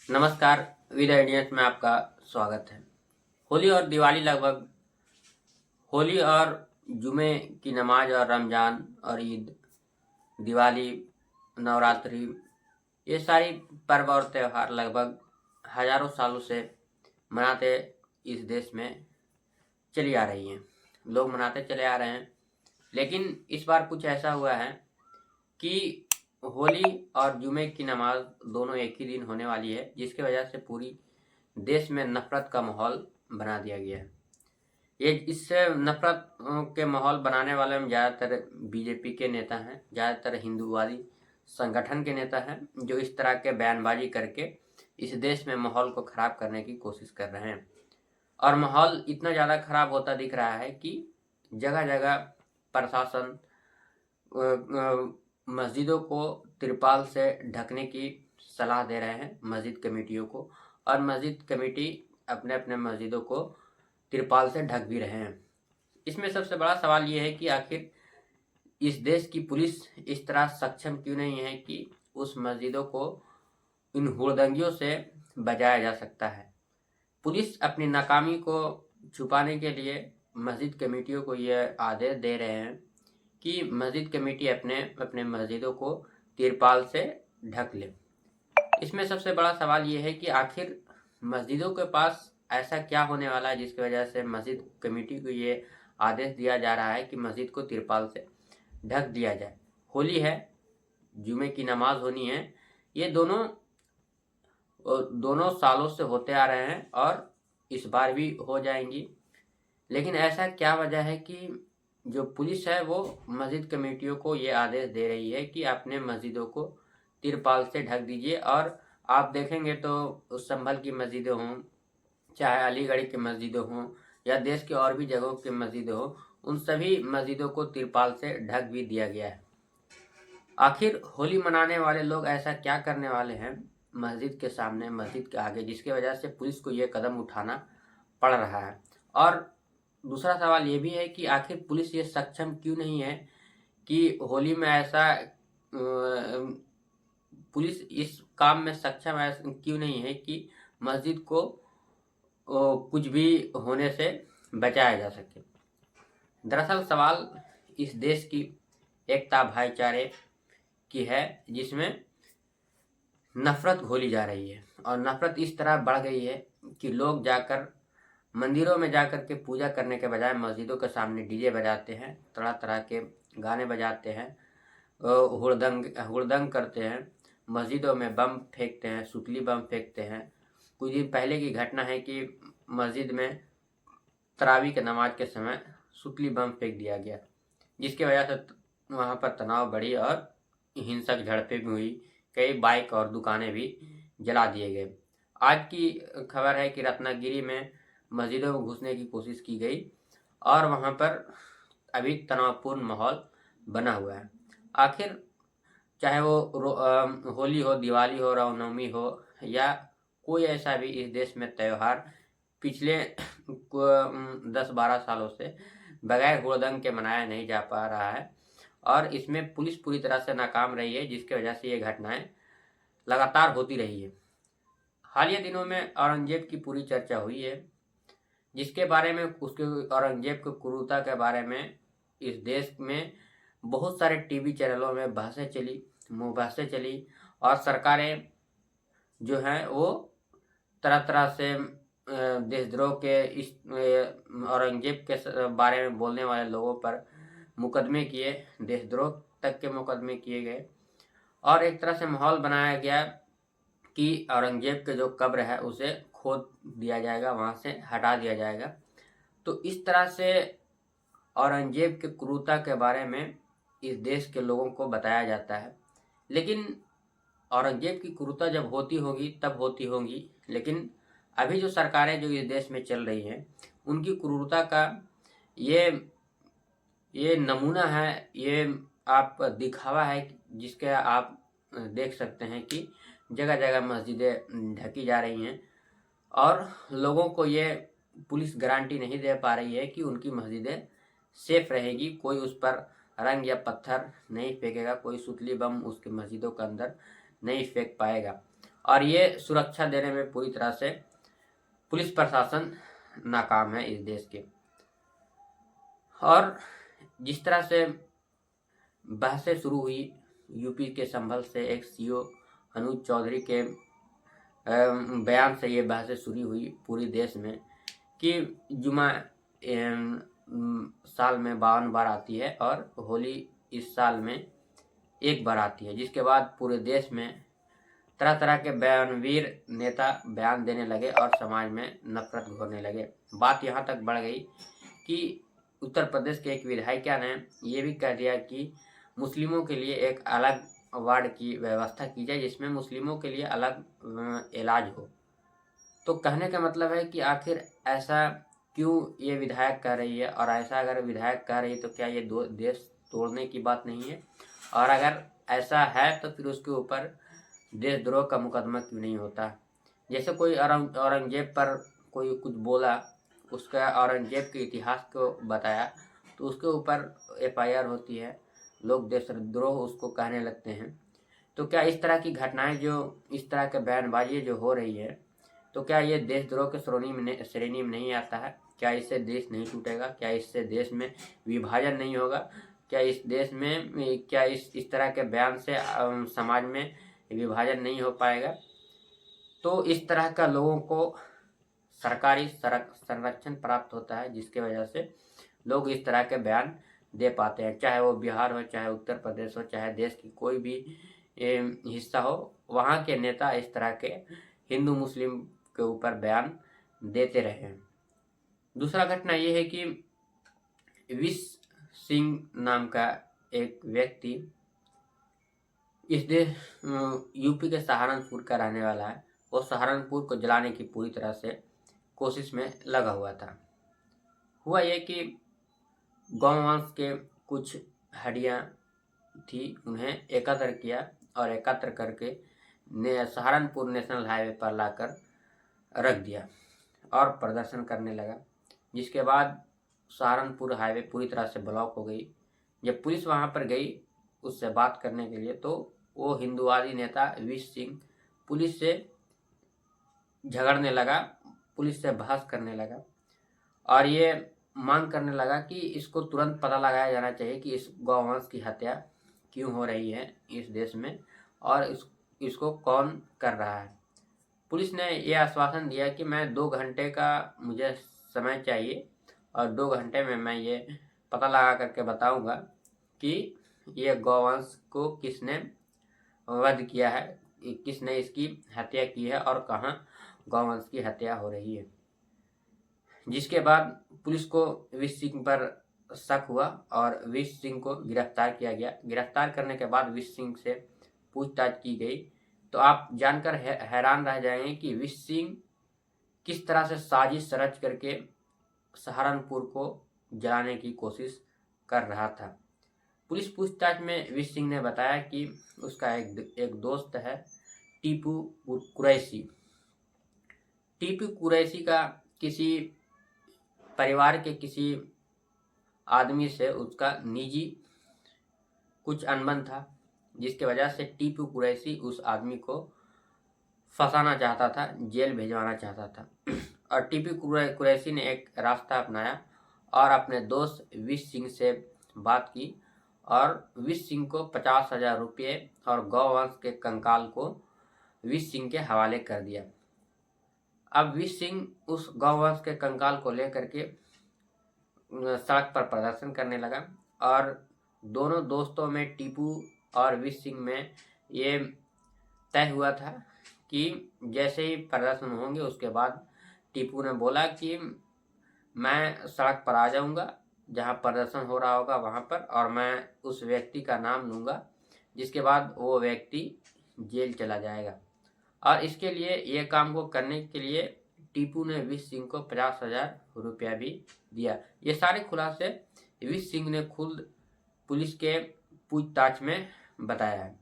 नमस्कार, विद आइडियंस में आपका स्वागत है। होली और दिवाली लगभग होली और जुमे की नमाज और रमज़ान और ईद, दिवाली, नवरात्रि, ये सारी पर्व और त्यौहार लगभग हज़ारों सालों से मनाते इस देश में चली आ रही हैं। लोग मनाते चले आ रहे हैं, लेकिन इस बार कुछ ऐसा हुआ है कि होली और जुमे की नमाज दोनों एक ही दिन होने वाली है, जिसकी वजह से पूरी देश में नफरत का माहौल बना दिया गया है। ये इससे नफरत के माहौल बनाने वाले में ज़्यादातर बीजेपी के नेता हैं, ज़्यादातर हिंदूवादी संगठन के नेता हैं, जो इस तरह के बयानबाजी करके इस देश में माहौल को ख़राब करने की कोशिश कर रहे हैं। और माहौल इतना ज़्यादा ख़राब होता दिख रहा है कि जगह जगह प्रशासन मस्जिदों को तिरपाल से ढकने की सलाह दे रहे हैं मस्जिद कमेटियों को, और मस्जिद कमेटी अपने अपने मस्जिदों को तिरपाल से ढक भी रहे हैं। इसमें सबसे बड़ा सवाल ये है कि आखिर इस देश की पुलिस इस तरह सक्षम क्यों नहीं है कि उस मस्जिदों को इन हुड़दंगियों से बचाया जा सकता है। पुलिस अपनी नाकामी को छुपाने के लिए मस्जिद कमेटियों को यह आदेश दे रहे हैं कि मस्जिद कमेटी अपने अपने मस्जिदों को तिरपाल से ढक ले। इसमें सबसे बड़ा सवाल ये है कि आखिर मस्जिदों के पास ऐसा क्या होने वाला है जिसकी वजह से मस्जिद कमेटी को ये आदेश दिया जा रहा है कि मस्जिद को तिरपाल से ढक दिया जाए। होली है, जुमे की नमाज होनी है, ये दोनों सालों से होते आ रहे हैं और इस बार भी हो जाएंगी। लेकिन ऐसा क्या वजह है कि जो पुलिस है वो मस्जिद कमेटियों को ये आदेश दे रही है कि अपने मस्जिदों को तिरपाल से ढक दीजिए। और आप देखेंगे तो उस संभल की मस्जिदें हों, चाहे अलीगढ़ की मस्जिदें हों, या देश के और भी जगहों की मस्जिदें हों, उन सभी मस्जिदों को तिरपाल से ढक भी दिया गया है। आखिर होली मनाने वाले लोग ऐसा क्या करने वाले हैं मस्जिद के सामने, मस्जिद के आगे, जिसकी वजह से पुलिस को ये कदम उठाना पड़ रहा है। और दूसरा सवाल ये भी है कि आखिर पुलिस ये सक्षम क्यों नहीं है कि होली में ऐसा पुलिस इस काम में सक्षम क्यों नहीं है कि मस्जिद को कुछ भी होने से बचाया जा सके। दरअसल सवाल इस देश की एकता भाईचारे की है, जिसमें नफरत घोली जा रही है। और नफरत इस तरह बढ़ गई है कि लोग जाकर मंदिरों में जाकर के पूजा करने के बजाय मस्जिदों के सामने डीजे बजाते हैं, तरह तरह के गाने बजाते हैं, हुड़दंग करते हैं, मस्जिदों में बम फेंकते हैं, सुतली बम फेंकते हैं। कुछ दिन पहले की घटना है कि मस्जिद में तरावी के नमाज के समय सुतली बम फेंक दिया गया, जिसकी वजह से वहाँ पर तनाव बढ़ी और हिंसक झड़पें भी हुई। कई बाइक और दुकानें भी जला दिए गए। आज की खबर है कि रत्नागिरी में मस्जिदों में घुसने की कोशिश की गई और वहाँ पर अभी तनावपूर्ण माहौल बना हुआ है। आखिर चाहे वो होली हो, दिवाली हो, रामनवमी हो, या कोई ऐसा भी इस देश में त्यौहार पिछले 10-12 सालों से बगैर हुड़दंग के मनाया नहीं जा पा रहा है। और इसमें पुलिस पूरी तरह से नाकाम रही है, जिसकी वजह से ये घटनाएं लगातार होती रही है। हालिया दिनों में औरंगजेब की पूरी चर्चा हुई है, जिसके बारे में, उसके औरंगजेब की क्रूरता के बारे में इस देश में बहुत सारे टीवी चैनलों में बहसें चली, मुँहबहसें चली, और सरकारें जो हैं वो तरह तरह से देशद्रोह के इस औरंगजेब के बारे में बोलने वाले लोगों पर मुकदमे किए, देशद्रोह तक के मुकदमे किए गए, और एक तरह से माहौल बनाया गया कि औरंगजेब के जो कब्र है उसे खोद दिया जाएगा, वहाँ से हटा दिया जाएगा। तो इस तरह से औरंगजेब के क्रूरता के बारे में इस देश के लोगों को बताया जाता है। लेकिन औरंगजेब की क्रूरता जब होती होगी तब होती होगी, लेकिन अभी जो सरकारें जो इस देश में चल रही हैं, उनकी क्रूरता का ये नमूना है, ये आप दिखावा है, जिसके आप देख सकते हैं कि जगह जगह मस्जिदें ढकी जा रही हैं और लोगों को ये पुलिस गारंटी नहीं दे पा रही है कि उनकी मस्जिदें सेफ रहेगी, कोई उस पर रंग या पत्थर नहीं फेंकेगा, कोई सुतली बम उसकी मस्जिदों के अंदर नहीं फेंक पाएगा। और ये सुरक्षा देने में पूरी तरह से पुलिस प्रशासन नाकाम है इस देश के। और जिस तरह से बहसें शुरू हुई यूपी के संभल से एक सीओ अनुज चौधरी के बयान से ये बहसें शुरू हुई पूरी देश में कि जुमा साल में 52 बार आती है और होली इस साल में एक बार आती है, जिसके बाद पूरे देश में तरह तरह के बयानवीर नेता बयान देने लगे और समाज में नफरत घोरने लगे। बात यहाँ तक बढ़ गई कि उत्तर प्रदेश के एक विधायिका ने ये भी कह दिया कि मुस्लिमों के लिए एक अलग वार्ड की व्यवस्था की जाए जिसमें मुस्लिमों के लिए अलग इलाज हो। तो कहने का मतलब है कि आखिर ऐसा क्यों ये विधायक कह रही है, और ऐसा अगर विधायक कह रही है तो क्या ये देश तोड़ने की बात नहीं है? और अगर ऐसा है तो फिर उसके ऊपर देशद्रोह का मुकदमा क्यों नहीं होता? जैसे कोई औरंगजेब पर कोई कुछ बोला, उसका औरंगजेब के इतिहास को बताया तो उसके ऊपर FIR होती है, लोग देशद्रोह उसको कहने लगते हैं। तो क्या इस तरह की घटनाएं, जो इस तरह के बयानबाजी जो हो रही है, तो क्या ये देशद्रोह के श्रेणी में नहीं आता है? क्या इससे देश नहीं टूटेगा? क्या इससे देश में विभाजन नहीं होगा? क्या इस देश में क्या इस तरह के बयान से समाज में विभाजन नहीं हो पाएगा? तो इस तरह का लोगों को सरकारी संरक्षण प्राप्त होता है, जिसके वजह से लोग इस तरह के बयान दे पाते हैं, चाहे वो बिहार हो, चाहे उत्तर प्रदेश हो, चाहे देश की कोई भी हिस्सा हो, वहाँ के नेता इस तरह के हिंदू मुस्लिम के ऊपर बयान देते रहे हैं। दूसरा घटना ये है कि विश सिंह नाम का एक व्यक्ति इस देश यूपी के सहारनपुर का रहने वाला है। वो सहारनपुर को जलाने की पूरी तरह से कोशिश में लगा हुआ था। हुआ ये कि गौवंश के कुछ हड्डियाँ थी, उन्हें एकत्र किया और एकत्र करके सहारनपुर नेशनल हाईवे पर लाकर रख दिया और प्रदर्शन करने लगा, जिसके बाद सहारनपुर हाईवे पूरी तरह से ब्लॉक हो गई। जब पुलिस वहां पर गई उससे बात करने के लिए, तो वो हिंदुवादी नेता विश सिंह पुलिस से झगड़ने लगा, पुलिस से बहस करने लगा और ये मांग करने लगा कि इसको तुरंत पता लगाया जाना चाहिए कि इस गौवंश की हत्या क्यों हो रही है इस देश में और इसको कौन कर रहा है। पुलिस ने यह आश्वासन दिया कि मैं 2 घंटे का मुझे समय चाहिए और 2 घंटे में मैं ये पता लगा करके बताऊंगा कि ये गौवंश को किसने वध किया है, किसने इसकी हत्या की है और कहाँ गौवंश की हत्या हो रही है। जिसके बाद पुलिस को विश सिंह पर शक हुआ और विश सिंह को गिरफ्तार किया गया। गिरफ्तार करने के बाद विश सिंह से पूछताछ की गई तो आप जानकर हैरान रह जाएंगे कि विश सिंह किस तरह से साजिश रच करके सहारनपुर को जलाने की कोशिश कर रहा था। पुलिस पूछताछ में विश सिंह ने बताया कि उसका एक दोस्त है टीपू कुरैशी। टीपू कुरैशी का किसी परिवार के किसी आदमी से उसका निजी कुछ अनबन था, जिसके वजह से टीपू कुरैशी उस आदमी को फंसाना चाहता था, जेल भेजवाना चाहता था। और टीपू कुरैशी ने एक रास्ता अपनाया और अपने दोस्त विश सिंह से बात की और विश सिंह को 50,000 रुपये और गौवंश के कंकाल को विश सिंह के हवाले कर दिया। अब विश सिंह उस गौवंश के कंकाल को लेकर के सड़क पर प्रदर्शन करने लगा और दोनों दोस्तों में, टीपू और विश सिंह में ये तय हुआ था कि जैसे ही प्रदर्शन होंगे उसके बाद टीपू ने बोला कि मैं सड़क पर आ जाऊंगा जहां प्रदर्शन हो रहा होगा वहां पर, और मैं उस व्यक्ति का नाम लूंगा, जिसके बाद वो व्यक्ति जेल चला जाएगा। और इसके लिए ये काम को करने के लिए टीपू ने विश सिंह को 50,000 रुपया भी दिया। ये सारे खुलासे विश सिंह ने खुद पुलिस के पूछताछ में बताया है।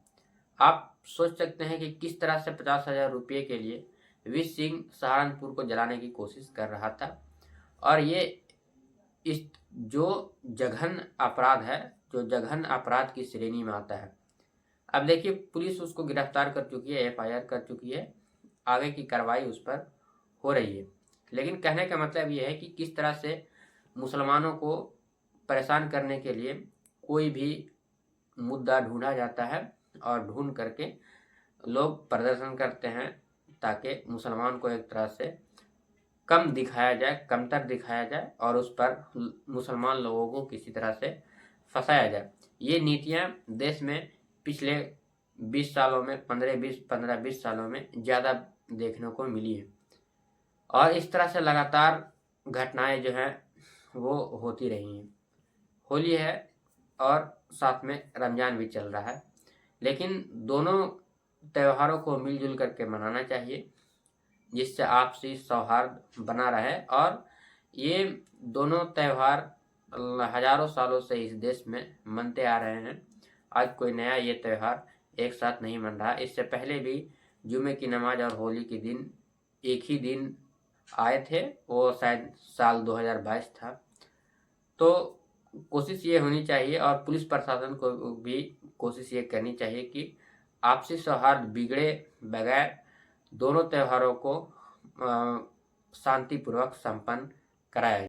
आप सोच सकते हैं कि किस तरह से 50,000 रुपये के लिए विश सिंह सहारनपुर को जलाने की कोशिश कर रहा था। और ये इस जो जघन्य अपराध है, जो जघन्य अपराध की श्रेणी में आता है। अब देखिए पुलिस उसको गिरफ्तार कर चुकी है, FIR कर चुकी है, आगे की कार्रवाई उस पर हो रही है। लेकिन कहने का मतलब ये है कि किस तरह से मुसलमानों को परेशान करने के लिए कोई भी मुद्दा ढूंढा जाता है और ढूंढ करके लोग प्रदर्शन करते हैं ताकि मुसलमान को एक तरह से कम दिखाया जाए, कमतर दिखाया जाए और उस पर मुसलमान लोगों को किसी तरह से फंसाया जाए। ये नीतियां देश में पिछले 20 सालों में 15-20 सालों में ज़्यादा देखने को मिली है और इस तरह से लगातार घटनाएं जो हैं वो होती रही हैं। होली है और साथ में रमज़ान भी चल रहा है, लेकिन दोनों त्योहारों को मिलजुल करके मनाना चाहिए जिससे आपसी सौहार्द बना रहे। और ये दोनों त्यौहार हजारों सालों से इस देश में मनते आ रहे हैं। आज कोई नया ये त्यौहार एक साथ नहीं मन रहा। इससे पहले भी जुमे की नमाज और होली के दिन एक ही दिन आए थे, वो शायद साल 2022 था। तो कोशिश ये होनी चाहिए और पुलिस प्रशासन को भी कोशिश ये करनी चाहिए कि आपसी सौहार्द बिगड़े बगैर दोनों त्योहारों को शांतिपूर्वक संपन्न कराया